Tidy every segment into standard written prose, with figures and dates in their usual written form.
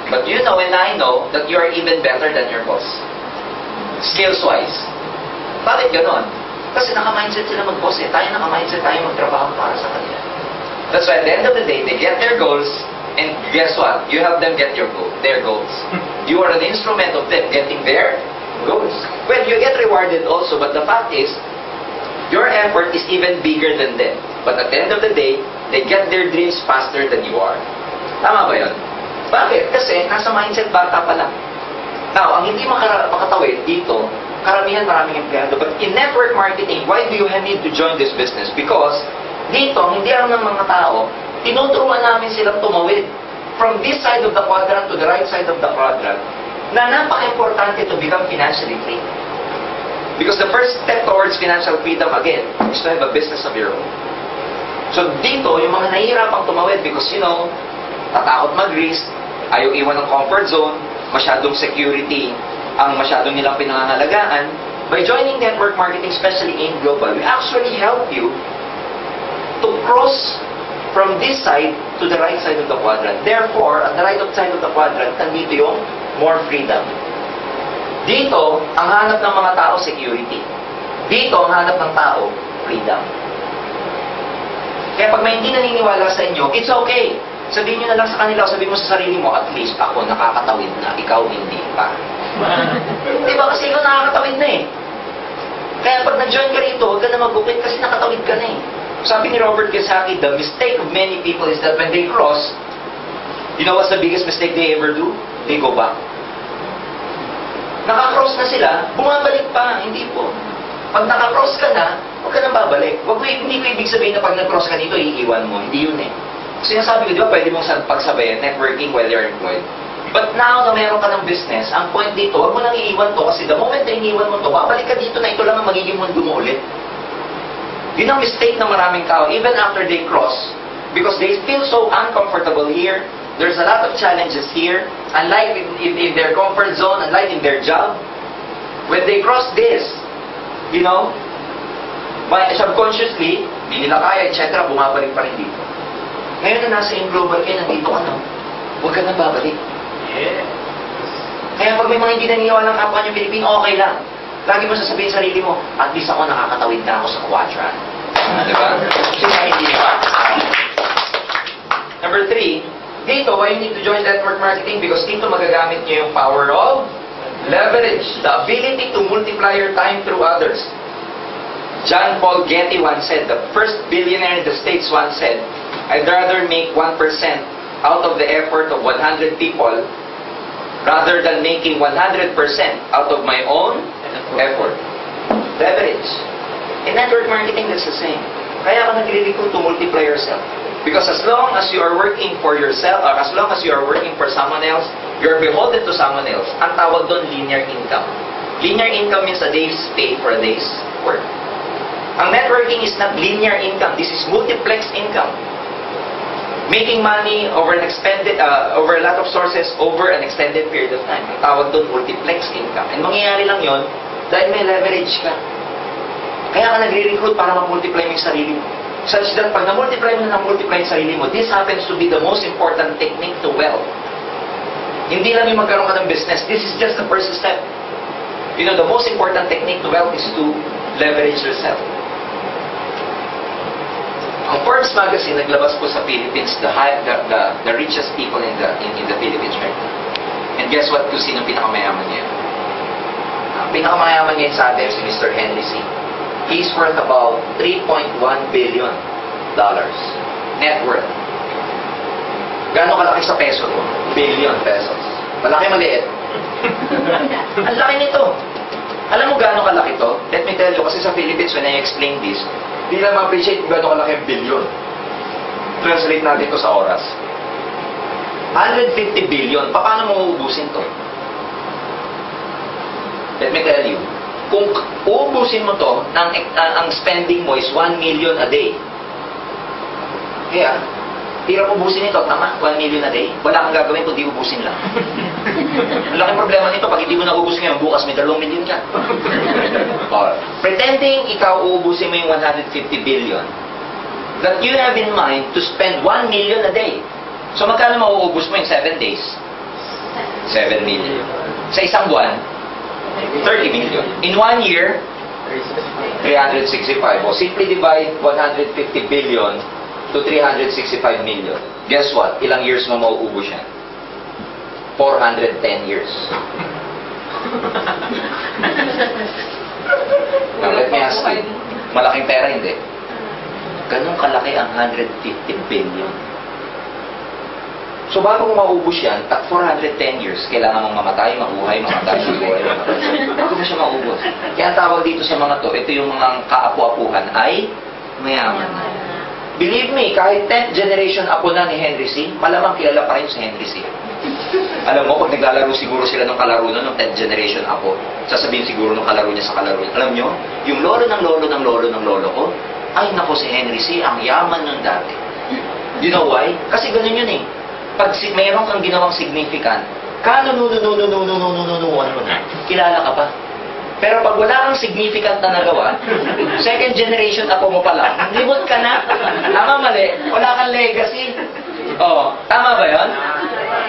But you know and I know that you are even better than your boss. Skills-wise. Bakit ganon? Kasi naka-mindset sila mag-boss eh. Tayo naka-mindset tayo magtrabaho para sa kanila. That's why at the end of the day, they get their goals, and guess what? You help them get their goals. You are an instrument of them getting their goals. Well, you get rewarded also, but the fact is, your effort is even bigger than them. But at the end of the day, they get their dreams faster than you are. Tama ba yun? Bakit? Kasi nasa mindset bata pa lang. Now, ang hindi makatawid dito, maraming empleyado. But in network marketing, why do you need to join this business? Because dito, hindi lang ng mga tao, tinuturuan namin silang tumawid from this side of the quadrant to the right side of the quadrant na napaka-importante to become financially free. Because the first step towards financial freedom, again, is to have a business of your own. So dito, yung mga nahihirapang tumawid because, tatakot mag-risk, ayaw iwan ng comfort zone, masyadong security ang masyadong nilang pinangangalagaan. By joining network marketing, especially in global, we actually help you to cross from this side to the right side of the quadrant. Therefore, at the right side of the quadrant, nandito yung more freedom. Dito, ang hanap ng mga tao, security. Dito, ang hanap ng tao, freedom. Kaya pag may hindi naniniwala sa inyo, it's okay. Sabihin nyo na lang sa kanila, sabihin mo sa sarili mo, at least ako nakakatawid na, ikaw hindi pa. Diba? Kasi ikaw nakakatawid na eh. Kaya pag nag-join ka rito, huwag ka na mag-gupit kasi nakatawid ka na eh. Sabi ni Robert Kiyosaki, the mistake of many people is that when they cross, you know what's the biggest mistake they ever do? They go back. Naka-cross na sila, bumabalik pa, hindi po. Pag naka-cross ka na, huwag ka nang babalik. Hindi ko ibig sabihin na pag nag-cross ka dito, iiwan mo. Hindi yun eh. Kasi sinasabi ko, di ba, pwede mong pagsabayan, networking while you're employed. But now na meron ka ng business, ang point dito, huwag mo nang iiwan to kasi the moment na iniiwan mo to, babalik ka dito na ito lang ang magiging mundo mo ulit. Yun ang mistake ng maraming tao, even after they cross. Because they feel so uncomfortable here. There's a lot of challenges here. Unlike in their comfort zone, unlike in their job. When they cross this, subconsciously, hindi nila kaya, etc., bumabalik pa rin dito. Ngayon na nasa in-global kayo, nandito ka na. Huwag ka nang babalik. Yeah. Kaya pag may mga hindi naniniwala ng kapwa niyo Pilipino, okay lang. Lagi mo sasabihin sa sarili mo, at least ako nakakatawid na ako sa quadrant. Diba? Sila hindi pa. Number 3, dito, why you need to join network marketing? Because dito magagamit niyo yung power of leverage. The ability to multiply your time through others. John Paul Getty once said, the first billionaire in the States once said, I'd rather make 1% out of the effort of 100 people rather than making 100% out of my own effort. Leverage. In network marketing, that's the same. Kaya ka nagre-recruit to multiply yourself. Because as long as you are working for yourself, or as long as you are working for someone else, you're beholden to someone else. Ang tawag doon, linear income. Linear income means a day's pay for a day's work. Ang networking is not linear income. This is multiplex income. Making money over over a lot of sources over an extended period of time. Ang tawag doon, multiplex income. And mangyayari lang yon dahil may leverage ka. Kaya ka nagre-recruit para mag-multiply mo yung sarili mo. Such that pag na-multiply mo yung sarili mo, this happens to be the most important technique to wealth. Hindi lang yung magkaroon ka ng business. This is just the first step. The most important technique to wealth is to leverage yourself. Ang Forbes magazine naglabas po sa Philippines the richest people in the Philippines right now. And guess what? Kung sino pinakamayaman niya? Ang pinakamayaman niya sa atin si Mr. Henry C. He's worth about $3.1 billion net worth. Gaano kalaki sa peso to? Billion pesos. Malaki maliit. Ang laki nito. Alam mo gaano kalaki to? Let me tell you, kasi sa Philippines when I explain this, hindi lang ma-appreciate kung gaano kalaki ang billion. Translate natin to sa oras. 150 billion. Paano mo uubusin to? Let me tell you. Kung uubusin mo to, ang spending mo is 1 million a day. Kaya, hirap ubusin ito. Tama? 1 million a day. Wala kang gagawin kundi ubusin lang. Ang laking problema nito, pag hindi mo na ubusin ngayon, bukas may 2 million ka. Pretending ikaw uubusin mo yung 150 billion, that you have in mind to spend 1 million a day. So magkano mauubos mo in 7 days? 7 million. Sa isang buwan, 30 million. In 1 year, 365. O, simply divide 150 billion to 365 million. Guess what? Ilang years mo mauubos yan? 410 years. Now, let me ask you, malaking pera hindi? Ganun kalaki ang 150 billion. So, bago mo maubos yan, 410 years, kailangan mong mamatay, mabuhay, mamatay, mabuhay, mamatay. Bago mo siya maubos. Kaya ang tawag dito sa mga to, ito yung mga kaapu-apuhan ay mayaman. Believe me, kahit 10th generation apo na ni Henry C., malamang kilala pa rin si Henry C. Alam mo, pag naglalaro siguro sila ng kalaro nun, ng 10th generation apo, sasabihin siguro ng kalaro niya sa kalaro niya. Alam nyo, yung lolo ng lolo ng lolo ng lolo ko, ay nako si Henry C., ang yaman nun dati. You know why? Kasi ganun yun eh. Pag mayroon kang ginawang significant, ano na, kilala ka pa. Pero pag wala kang significant na nagawa, second generation ako mo pala, limot ka na. Tama, mali. Wala kang legacy. Oh, tama ba yun?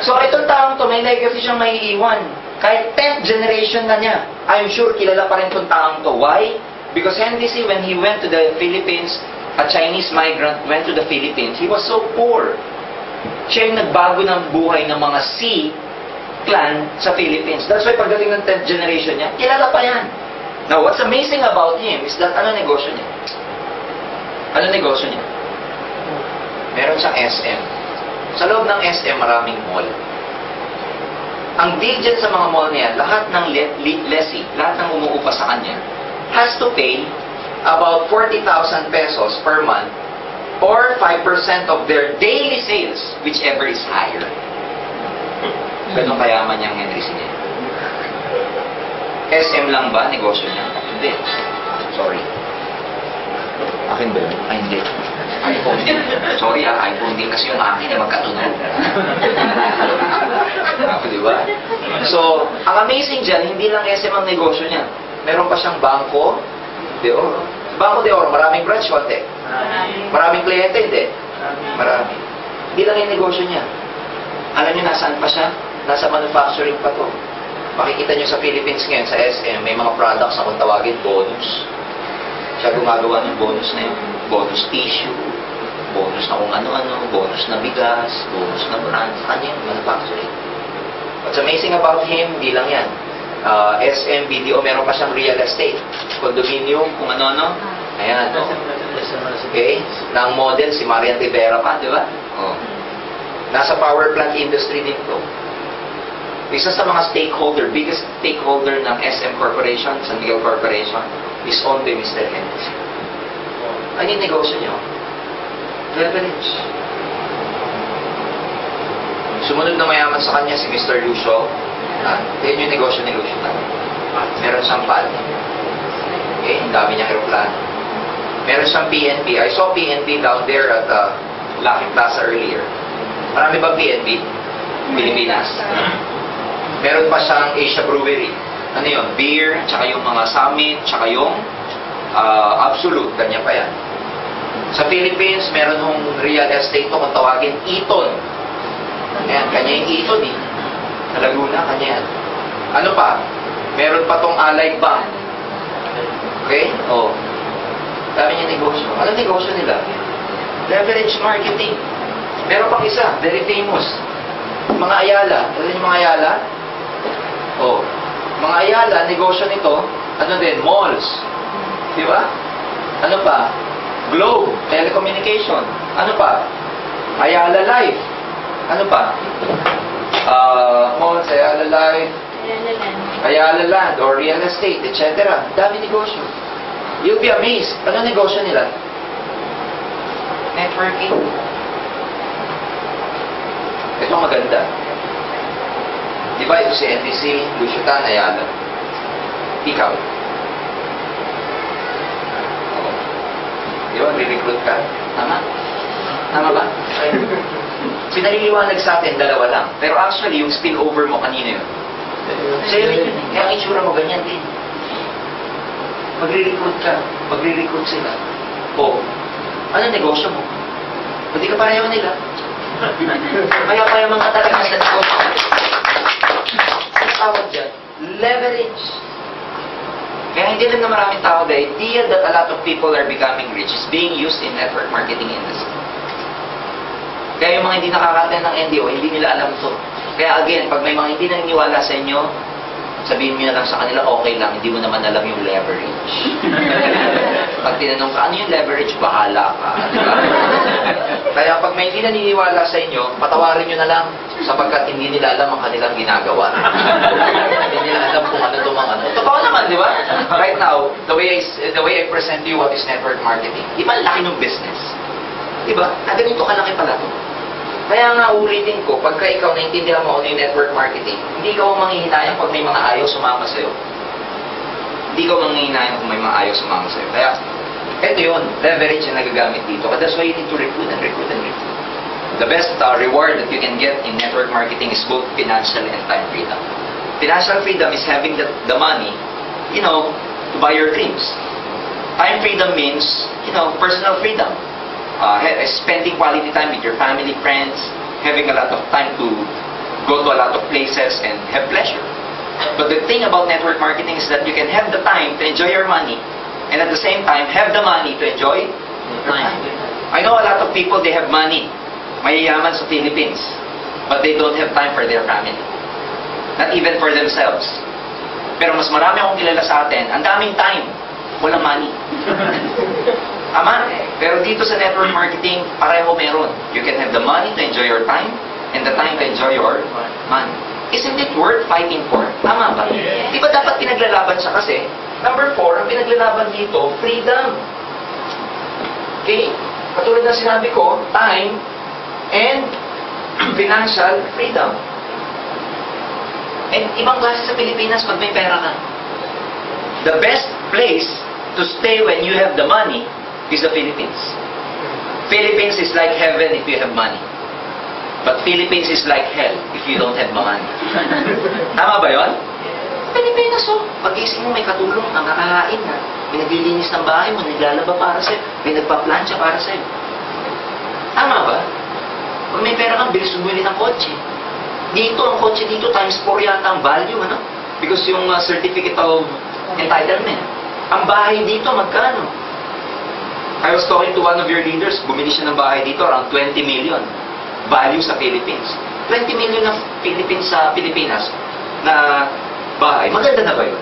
So, itong taong to, may legacy siyang maiiwan. Kahit 10th generation na niya, I'm sure kilala pa rin itong taong to. Why? Because Henry C., when he went to the Philippines, a Chinese migrant went to the Philippines, he was so poor. Siya yung nagbago ng buhay ng mga C clan sa Philippines. That's why pagdating ng 10th generation niya, kilala pa yan. Now, what's amazing about him is that ano negosyo niya? Ano negosyo niya? Meron siyang SM. Sa loob ng SM, maraming mall. Ang deal dyan sa mga mall niya, lahat ng lessee, lahat ng umuupa sa kanya, has to pay about 40,000 pesos per month or 5% of their daily sales, whichever is higher. Ganun kayaman niyang Henry C. SM lang ba negosyo niya? Hindi. Sorry. Akin ba yun? Ay, hindi. iPhone din. Sorry iPhone din kasi yung akin ay magkatunog. Diba? So, ang amazing dyan, hindi lang SM ang negosyo niya. Meron pa siyang bangko de oro. Bangko de oro, maraming branch, wate. Maraming kliyente, hindi. Marami. Hindi lang yung negosyo niya. Alam niyo nasaan pa siya? Nasa manufacturing pa to. Makikita niyo sa Philippines ngayon, sa SM, may mga products na kung tawagin bonus. Siya gumagawa ng bonus na yun. Bonus tissue, bonus na kung ano-ano, bonus na bigas, bonus na brand. Sa kanya yung manufacturing. What's amazing about him, hindi lang yan. SM, BDO, meron pa siyang real estate. Condominium, kung ano-ano. Ayan, no? Okay? Na ang model, si Marian Rivera pa, di ba? Oh. Nasa power plant industry din to. Isa sa mga stakeholder, biggest stakeholder ng SM Corporation, San Miguel Corporation, is owned by Mr. Henry. Ano yung negosyo niyo? Leverage. Sumunod na mayaman sa kanya si Mr. Lucio. Yan yung negosyo ni Lucio. Meron siyang pad. Okay, ang dami niyang aeroplano. Meron siyang PNP. I saw PNP down there at Lucky Plaza earlier. Marami bang PNP? Pilipinas. Meron pa siyang Asia Brewery. Ano yun? Beer, tsaka yung mga Summit, tsaka yung Absolute. Kanya pa yan. Sa Philippines, meron yung real estate to kung tawagin Eton. Ayan, kanya yung Eton eh. Sa Laguna, kanya yan. Ano pa? Meron pa tong Allied Bank. Okay? Oh. Dami niya negosyo. Ano negosyo nila? Leverage marketing. Meron pang isa, very famous. Mga Ayala. Alam niyo mga Ayala? Oh. Mga Ayala, negosyo nito, ano din? Malls. Di ba? Ano pa? Globe. Telecommunication. Ano pa? Ayala Life. Ano pa? Malls, Ayala Life. Ayala Land or real estate, etc. Dami negosyo. You'll be amazed. Ano negosyo nila? Networking. Ito maganda. Di ba ito si NTC, Lucio Tan, Ayala? Ikaw. Di ba, re-recruit ka? Tama? Tama ba? Pinaliliwanag sa atin, dalawa lang. Pero actually, yung spillover mo kanina yun. Sa'yo rin yun. Kaya ang itsura mo, ganyan din. Magre-recruit ka. Magre-recruit sila. O, ano negosyo mo? Hindi ka pareho nila. Kaya mga talaga sa negosyo. Leverage. Kaya hindi lang na maraming tao, the idea that a lot of people are becoming rich is being used in network marketing industry. Kaya yung mga hindi nakaka-attend ng NDO, hindi nila alam to. Kaya again, pag may mga hindi naniniwala sa inyo, sabihin nyo na lang sa kanila, okay lang, hindi mo naman alam yung leverage. Pag tinanong ka, ano yung leverage? Bahala ka. Diba? Kaya pag may hindi naniniwala sa inyo, patawarin nyo na lang sapagkat hindi nila alam ang kanilang ginagawa. Hindi nila alam kung ano itong ano. Totoo naman, di ba? Right now, the way I present to you what is network marketing, di ba laki ng business? Di ba? Na ganito kalaki pala ito. Kaya nga ulitin ko, pagka ikaw naintindihan mo ano yung network marketing, hindi ka manghihinayang pag may mga ayaw sumama sa'yo. Hindi ka manghihinayang kung may mga ayaw sumama sa'yo. Kaya, eto yun, leverage na nagagamit dito. But that's why you need to recruit and recruit and recruit. The best reward that you can get in network marketing is both financial and time freedom. Financial freedom is having the money, to buy your dreams. Time freedom means, personal freedom. Spending quality time with your family, friends, having a lot of time to go to a lot of places and have pleasure. But the thing about network marketing is that you can have the time to enjoy your money and at the same time have the money to enjoy time. I know a lot of people, they have money, mayayaman sa Philippines, but they don't have time for their family. Not even for themselves. Pero mas marami akong kilala sa atin, ang daming time, walang money. Tama. Pero dito sa network marketing, pareho meron. You can have the money to enjoy your time and the time to enjoy your money. Isn't it worth fighting for? Tama ba? Di ba dapat pinaglalaban siya kasi? Number 4, ang pinaglalaban dito, freedom. Okay? Katulad na sinabi ko, time and financial freedom. And ibang klase sa Pilipinas pag may pera ka. The best place to stay when you have the money is the Philippines. Philippines is like heaven if you have money. But Philippines is like hell if you don't have money. Tama ba yun? Pilipinas, pag-ising mo may katulong, ang kakahain na. May naglilinis ng bahay mo, naglalaba para sa'yo. May nagpa-plancha para sa'yo. Tama ba? Pag may pera kang, bilis bumili ng kotse. Dito, ang kotse dito, times 4 yata ang value, Because yung certificate of entitlement. Ang bahay dito, magkano? I was talking to one of your leaders, bumili siya ng bahay dito, around 20 million value sa Philippines. 20 million na Philippines sa Pilipinas na bahay. Maganda na ba yun?